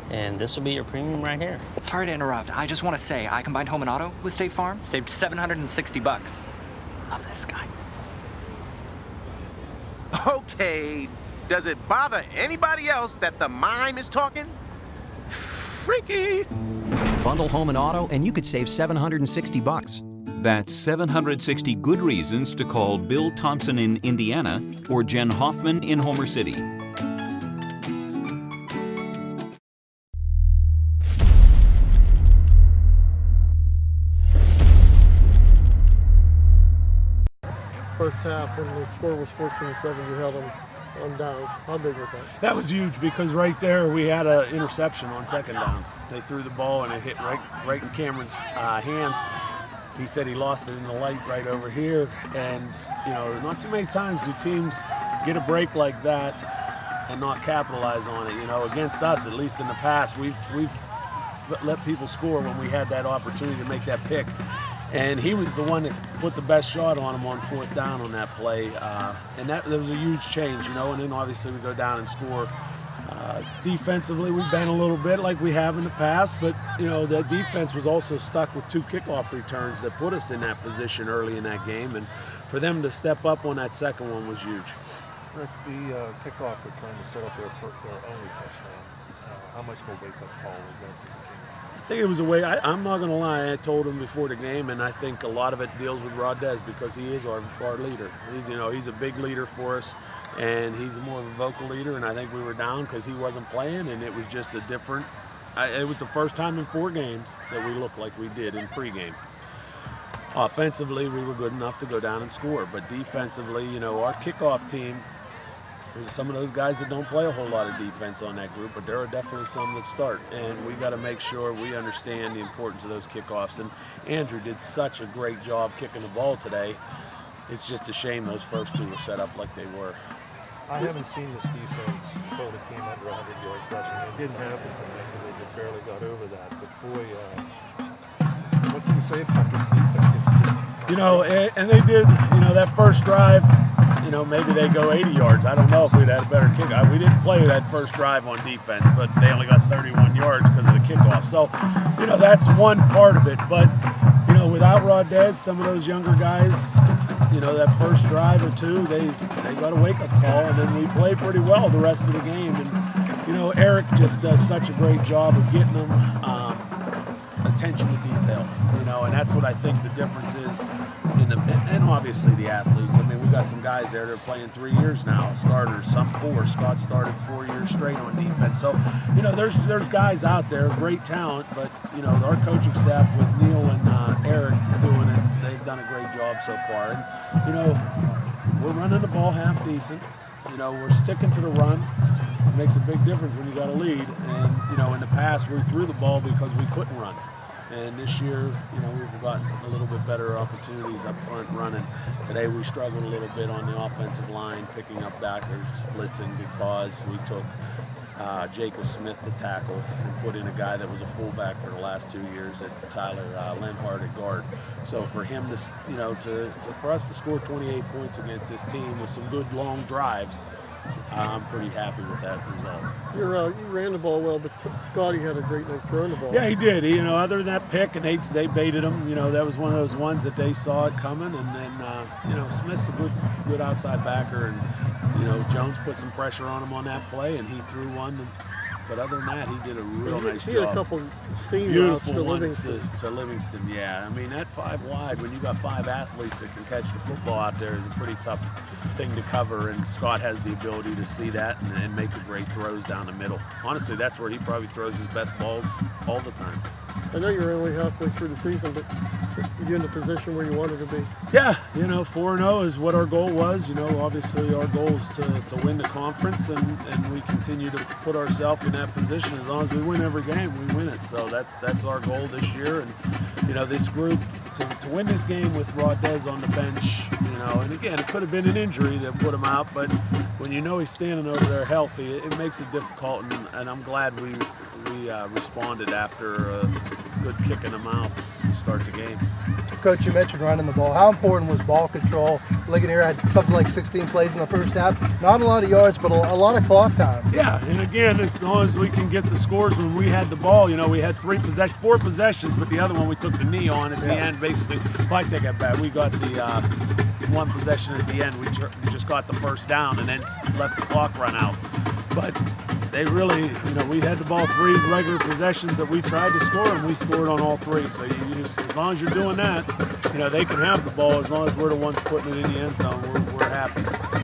and this will be your premium right here. Sorry to interrupt. I just want to say, I combined home and auto with State Farm, saved $760. Love this guy. Okay, does it bother anybody else that the mime is talking? Freaky. Bundle home and auto, and you could save $760. That's 760 good reasons to call Bill Thompson in Indiana or Jen Hoffman in Homer City. First half, when the score was 14-7, you held them on downs. How big was that? That was huge because right there we had an interception on second down. They threw the ball and it hit right in Cameron's hands. He said he lost it in the light right over here. And, you know, not too many times do teams get a break like that and not capitalize on it. You know, against us, at least in the past, we've let people score when we had that opportunity to make that pick. And he was the one that put the best shot on him on fourth down on that play. And that was a huge change, you know, and then obviously we go down and score. Defensively, we've been a little bit like we have in the past, but, you know, the defense was also stuck with 2 kickoff returns that put us in that position early in that game. And for them to step up on that second one was huge. Rick, the kickoff return to set up their only touchdown. How much of a wake-up call was that for the team? I think it was a way. I'm not going to lie. I told him before the game, and I think a lot of it deals with Rodez because he is our leader. He's a big leader for us, and he's more of a vocal leader. And I think we were down because he wasn't playing, and it was just a different. It was the first time in 4 games that we looked like we did in pregame. Offensively, we were good enough to go down and score, but defensively, you know, our kickoff team. There's some of those guys that don't play a whole lot of defense on that group, but there are definitely some that start. And we got to make sure we understand the importance of those kickoffs. And Andrew did such a great job kicking the ball today. It's just a shame those first 2 were set up like they were. I haven't seen this defense hold a team under 100 yards rushing. It didn't happen tonight because they just barely got over that. But boy, what can you say about this defense? It's just, you know, and they did, you know, that first drive, you know, maybe they go 80 yards. I don't know if we'd had a better kick. We didn't play that first drive on defense, but they only got 31 yards because of the kickoff. So, you know, that's one part of it. But, you know, without Rodez, some of those younger guys, you know, that first drive or 2, they got a wake-up call, and then we played pretty well the rest of the game. And, you know, Eric just does such a great job of getting them attention to detail, you know, and that's what I think the difference is and obviously the athletes. I mean, we got some guys there that are playing 3 years now, starters, some 4. Scott started 4 years straight on defense. So, you know, there's guys out there, great talent, but, you know, our coaching staff with Neil and Eric doing it, they've done a great job so far. And, you know, we're running the ball half decent. You know, we're sticking to the run. It makes a big difference when you got a lead. And, you know, in the past, we threw the ball because we couldn't run. And this year, you know, we've gotten a little bit better opportunities up front running. Today we struggled a little bit on the offensive line, picking up backers, blitzing, because we took Jacob Smith to tackle and put in a guy that was a fullback for the last 2 years at Tyler Lenhart at guard. So for him to, you know, for us to score 28 points against this team with some good long drives, I'm pretty happy with that result. You ran the ball well, but Scotty had a great night throwing the ball. Yeah, he did. You know, other than that pick, and they baited him. You know, that was one of those ones that they saw it coming, and then you know, Smith's a good outside backer, and you know, Jones put some pressure on him on that play, and he threw one. But other than that, he did a real nice job. He had a couple seam routes to Livingston. To Livingston, yeah. I mean, that 5 wide, when you got 5 athletes that can catch the football out there, is a pretty tough thing to cover, and Scott has the ability to see that and make the great throws down the middle. Honestly, that's where he probably throws his best balls all the time. I know you're only halfway through the season, but you're in the position where you wanted to be. Yeah, you know, 4-0 is what our goal was. You know, obviously our goal is to win the conference, and we continue to put ourselves in that position. As long as we win every game, we win it. So that's our goal this year. And, you know, this group, to win this game with Rodez on the bench, you know, and again, it could have been an injury that put him out, but when you know he's standing over there healthy, it makes it difficult, and I'm glad we responded after a good kick in the mouth to start the game. Coach, you mentioned running the ball. How important was ball control? Ligonier had something like 16 plays in the first half. Not a lot of yards, but a lot of clock time. Yeah, and again, as long as we can get the scores when we had the ball. You know, we had 4 possessions, but the other one we took the knee on at the end. Basically, I take that back. We got the 1 possession at the end. We just got the first down and then let the clock run out. But they really, you know, we had the ball 3 regular possessions that we tried to score, and we scored on all 3. So you just, as long as you're doing that, you know, they can have the ball as long as we're the ones putting it in the end zone. We're happy.